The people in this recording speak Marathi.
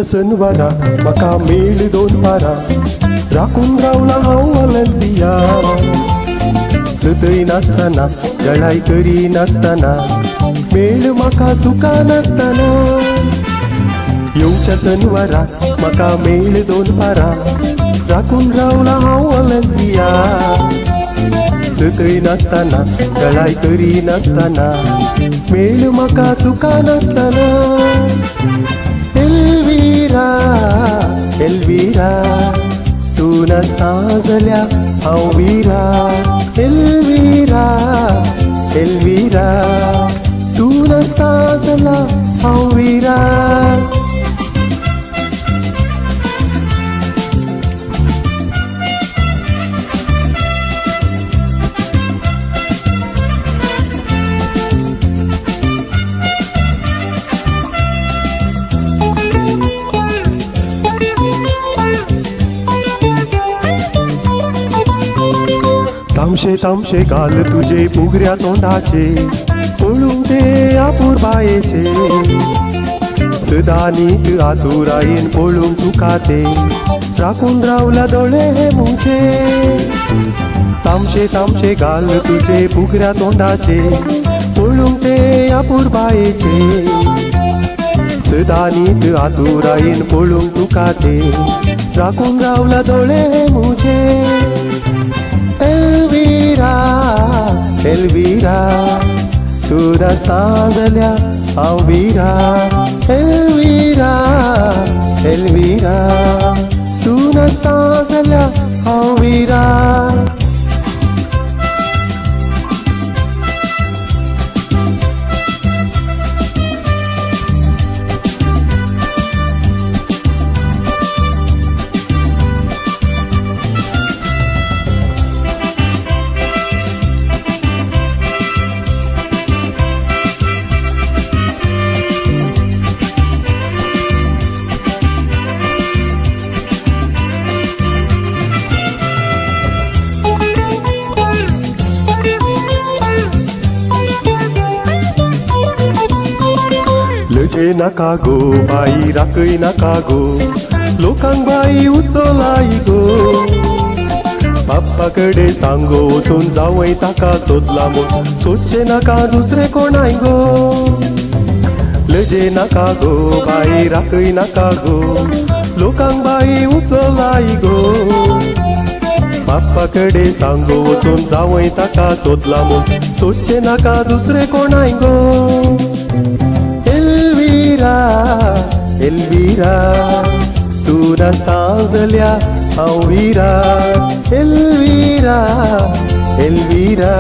येवच्या सणवारा म्हाका मेळ दोन पारा राखून रावला हांव वालन्सिया सतय नासतना गळाय करी नासतना मेळ म्हाका चुका नासतना येवच्या सणवारा म्हाका मेळ दोन पारा राखून रावला हांव वालन्सिया सतय नासतना गळाय करी नासतना मेळ म्हाका चुका नासतना एल्विरा एल्विरा तू नासता जाल्या हांव विरा एल्विरा एल्विरा तू नासता जाल्या हांव विरा तामशे तामशे गाल तुझे पुगऱ्या तोंडाचे पळून ते आपूर बायेचे सदा नीत आतुरायेन पळून तुका ते राखून रावला दोळे हे मुझे तामशे तामशे गाल तुझे पुगऱ्या तोंडाचे पळून ते आपूर बायेचे सदा नीत आतुरायेन पळून तुका ते राखून रावला दोळे हे मुझे एल्विरा एल्विरा तू नासता जाल्या हांव विरा एल्विरा एल्विरा तू नासता जाल्या हांव विरा लजे नाका गो बाई राखय नाका गो लोकांक बाई उसोलाई गो बाप्पा कडे सांगो वचून जावय ताका सोदला म्हूण सोदचे नाका दुसरे कोणाय गो लजे नाका गो बाई राखय नाका गो लोकांक बाई उसोलाई गो बाप्पा कडे सांगो वचून जावय ताका सोदला म्हूण सोदचे नाका दुसरे कोणाय गो एल्विरा एल्विरा तू नासता जाल्या हांव विरा एल्विरा एल्विरा